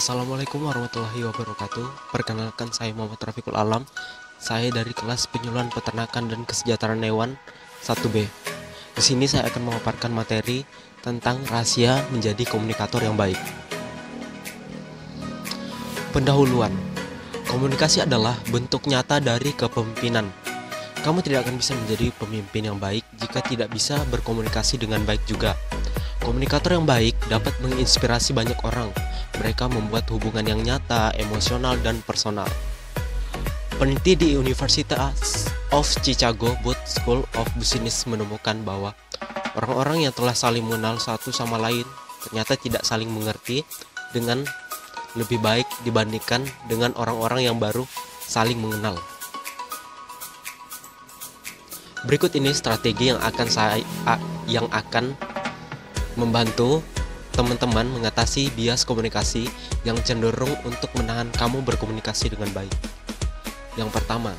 Assalamualaikum warahmatullahi wabarakatuh. Perkenalkan, saya Muhammad Rafiqul Alam. Saya dari kelas penyuluhan peternakan dan kesejahteraan hewan 1B. Di sini saya akan memaparkan materi tentang rahasia menjadi komunikator yang baik. Pendahuluan. Komunikasi adalah bentuk nyata dari kepemimpinan. Kamu tidak akan bisa menjadi pemimpin yang baik jika tidak bisa berkomunikasi dengan baik juga. Komunikator yang baik dapat menginspirasi banyak orang. Mereka membuat hubungan yang nyata, emosional, dan personal. Peneliti di University of Chicago Booth School of Business menemukan bahwa orang-orang yang telah saling mengenal satu sama lain ternyata tidak saling mengerti dengan lebih baik dibandingkan dengan orang-orang yang baru saling mengenal. Berikut ini strategi yang akan membantu teman-teman mengatasi bias komunikasi yang cenderung untuk menahan kamu berkomunikasi dengan baik. Yang pertama,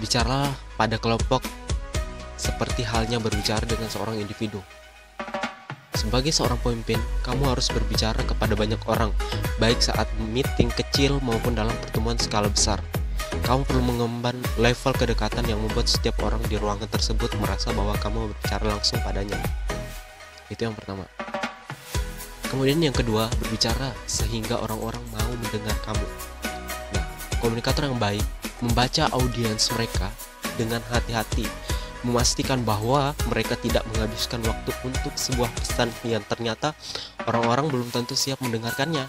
bicaralah pada kelompok seperti halnya berbicara dengan seorang individu. Sebagai seorang pemimpin, kamu harus berbicara kepada banyak orang, baik saat meeting kecil maupun dalam pertemuan skala besar. Kamu perlu mengemban level kedekatan yang membuat setiap orang di ruangan tersebut merasa bahwa kamu berbicara langsung padanya. Itu yang pertama. Kemudian yang kedua, berbicara sehingga orang-orang mau mendengar kamu. Nah, komunikator yang baik membaca audiens mereka dengan hati-hati, memastikan bahwa mereka tidak menghabiskan waktu untuk sebuah pesan yang ternyata orang-orang belum tentu siap mendengarkannya.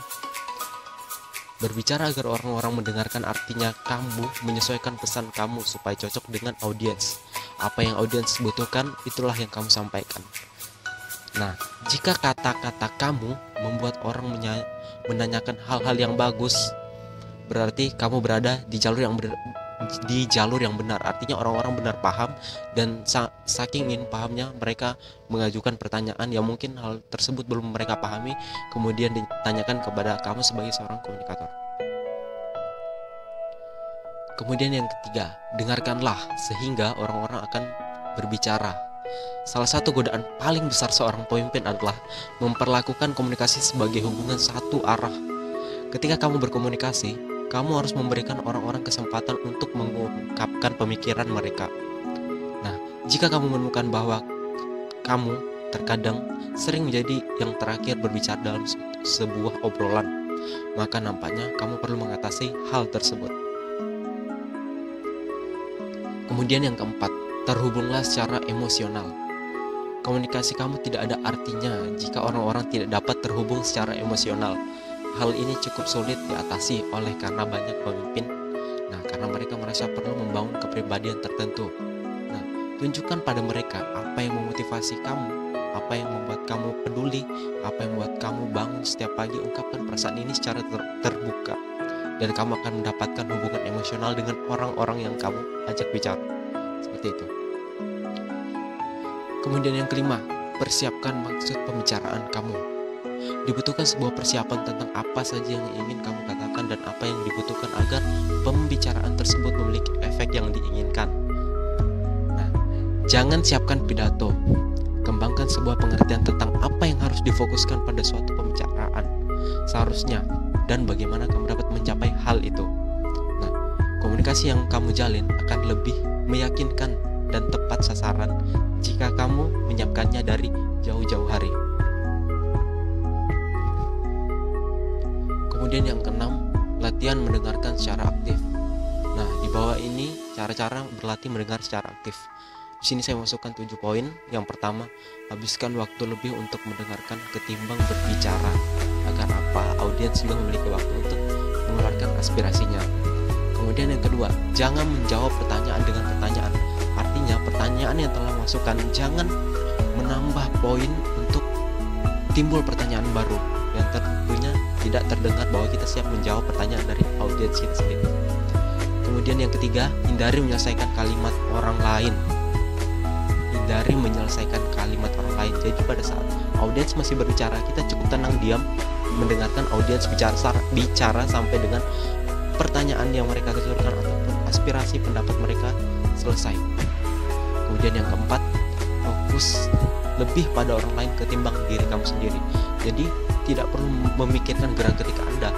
Berbicara agar orang-orang mendengarkan artinya kamu menyesuaikan pesan kamu supaya cocok dengan audiens. Apa yang audiens butuhkan, itulah yang kamu sampaikan. Nah, jika kata-kata kamu membuat orang menanyakan hal-hal yang bagus, berarti kamu berada di jalur yang benar. Artinya orang-orang benar paham, dan saking ingin pahamnya mereka mengajukan pertanyaan yang mungkin hal tersebut belum mereka pahami, kemudian ditanyakan kepada kamu sebagai seorang komunikator. Kemudian yang ketiga, dengarkanlah sehingga orang-orang akan berbicara. Salah satu godaan paling besar seorang pemimpin adalah memperlakukan komunikasi sebagai hubungan satu arah. Ketika kamu berkomunikasi, kamu harus memberikan orang-orang kesempatan untuk mengungkapkan pemikiran mereka. Nah, jika kamu menemukan bahwa kamu terkadang sering menjadi yang terakhir berbicara dalam sebuah obrolan, maka nampaknya kamu perlu mengatasi hal tersebut. Kemudian yang keempat, terhubunglah secara emosional. Komunikasi kamu tidak ada artinya jika orang-orang tidak dapat terhubung secara emosional. Hal ini cukup sulit diatasi oleh karena banyak pemimpin. Karena mereka merasa perlu membangun kepribadian tertentu. Tunjukkan pada mereka apa yang memotivasi kamu, apa yang membuat kamu peduli, apa yang membuat kamu bangun setiap pagi. Ungkapkan perasaan ini secara terbuka, dan kamu akan mendapatkan hubungan emosional dengan orang-orang yang kamu ajak bicara. Seperti itu. Kemudian yang kelima, persiapkan maksud pembicaraan kamu. Dibutuhkan sebuah persiapan tentang apa saja yang ingin kamu katakan dan apa yang dibutuhkan agar pembicaraan tersebut memiliki efek yang diinginkan. Jangan siapkan pidato. Kembangkan sebuah pengertian tentang apa yang harus difokuskan pada suatu pembicaraan seharusnya dan bagaimana kamu dapat mencapai hal itu. Komunikasi yang kamu jalin akan lebih meyakinkan dan tepat sasaran jika kamu menyiapkannya dari jauh-jauh hari. Kemudian yang keenam, latihan mendengarkan secara aktif. Di bawah ini cara-cara berlatih mendengar secara aktif. Di sini saya masukkan 7 poin. Yang pertama, habiskan waktu lebih untuk mendengarkan ketimbang berbicara. Agar apa? Audiens juga memiliki waktu untuk mengeluarkan aspirasinya. Kemudian yang kedua, jangan menjawab pertanyaan dengan pertanyaan. Artinya pertanyaan yang telah masukkan, jangan menambah poin untuk timbul pertanyaan baru yang tentunya tidak terdengar bahwa kita siap menjawab pertanyaan dari audiens kita sendiri. Kemudian yang ketiga, hindari menyelesaikan kalimat orang lain. Hindari menyelesaikan kalimat orang lain. Jadi pada saat audiens masih berbicara, kita cukup tenang diam mendengarkan audiens bicara sampai dengan pertanyaan yang mereka tuturkan ataupun aspirasi pendapat mereka selesai. Kemudian yang keempat, fokus lebih pada orang lain ketimbang diri kamu sendiri. Jadi tidak perlu memikirkan gerak-gerik Anda,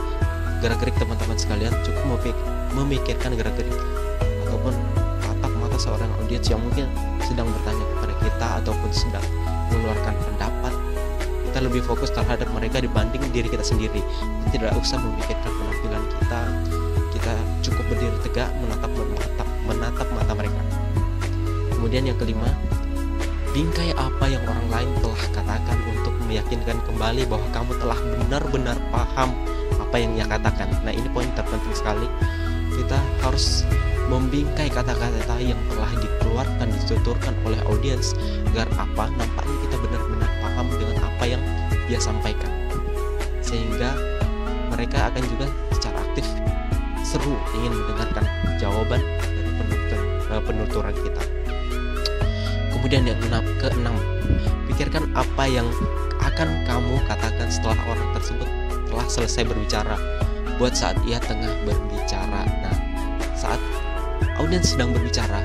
gerak-gerik teman-teman sekalian, cukup memikirkan gerak-gerik ataupun tatap mata seorang audiens yang mungkin sedang bertanya kepada kita ataupun sedang mengeluarkan pendapat. Kita lebih fokus terhadap mereka dibanding diri kita sendiri. Kita tidak usah memikirkan penampilan kita. Kita cukup berdiri tegak menatap mata mereka. Kemudian yang kelima, bingkai apa yang orang lain telah katakan untuk meyakinkan kembali bahwa kamu telah benar-benar paham apa yang ia katakan. Nah, ini poin terpenting sekali. Kita harus membingkai kata-kata yang telah dikeluarkan, dituturkan oleh audiens, agar apa? Nampaknya kita benar-benar paham dengan apa yang dia sampaikan, sehingga mereka akan juga secara aktif seru ingin mendengarkan jawaban dari penuturan kita. Kemudian yang keenam, pikirkan apa yang akan kamu katakan setelah orang tersebut telah selesai berbicara, buat saat ia tengah berbicara. Nah, saat audiens sedang berbicara,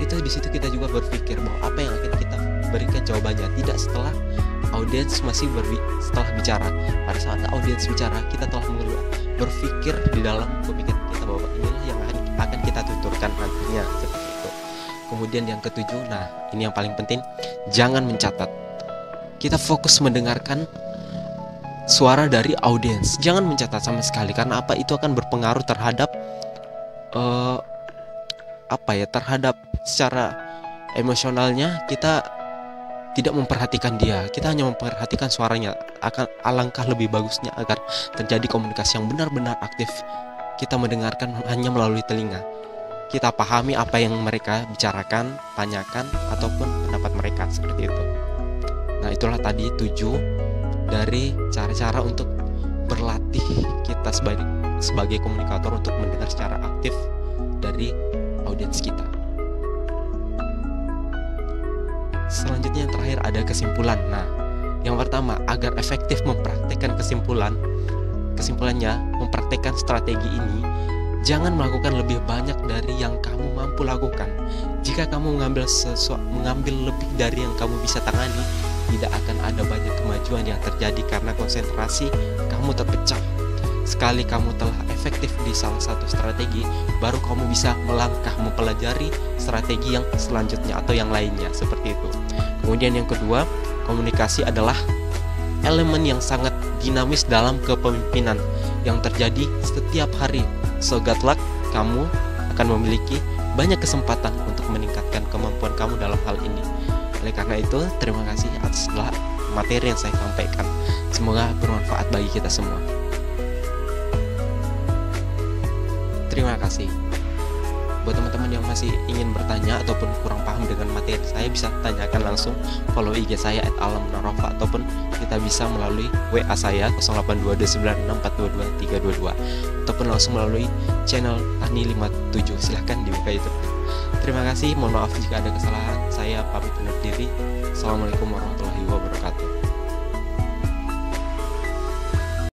itu di situ kita juga berpikir bahwa apa yang akan kita berikan jawabannya, tidak setelah audiens setelah bicara. Pada saat audiens bicara, kita telah berpikir di dalam pemikiran kita bahwa inilah yang akan kita tuturkan nantinya, seperti itu. Kemudian yang ketujuh, nah ini yang paling penting, jangan mencatat. Kita fokus mendengarkan suara dari audiens, jangan mencatat sama sekali, karena apa? Itu akan berpengaruh terhadap terhadap secara emosionalnya. Kita tidak memperhatikan dia, kita hanya memperhatikan suaranya. Akan alangkah lebih bagusnya agar terjadi komunikasi yang benar-benar aktif. Kita mendengarkan hanya melalui telinga, kita pahami apa yang mereka bicarakan, tanyakan, ataupun pendapat mereka, seperti itu. Nah, itulah tadi 7 dari cara-cara untuk berlatih kita sebagai komunikator untuk mendengar secara aktif dari audiens kita. Selanjutnya yang terakhir ada kesimpulan. Nah, yang pertama, agar efektif mempraktekkan kesimpulannya, mempraktekkan strategi ini, jangan melakukan lebih banyak dari yang kamu mampu lakukan. Jika kamu mengambil lebih dari yang kamu bisa tangani, tidak akan ada banyak kemajuan yang terjadi karena konsentrasi kamu terpecah. Sekali kamu telah efektif di salah satu strategi, baru kamu bisa melangkah mempelajari strategi yang selanjutnya atau yang lainnya, seperti itu. Kemudian yang kedua, komunikasi adalah elemen yang sangat dinamis dalam kepemimpinan yang terjadi setiap hari. So good luck, kamu akan memiliki banyak kesempatan untuk meningkatkan kemampuan kamu dalam hal ini. Oleh karena itu, terima kasih atas materi yang saya sampaikan. Semoga bermanfaat bagi kita semua. Terima kasih. Buat teman-teman yang masih ingin bertanya ataupun kurang paham dengan materi saya, bisa tanyakan langsung, follow IG saya @alamnarofa, ataupun kita bisa melalui WA saya 082296422322, ataupun langsung melalui channel Tani57. Silahkan dibuka YouTube. Terima kasih, mohon maaf jika ada kesalahan. Saya pamit undur diri. Assalamualaikum warahmatullahi wabarakatuh.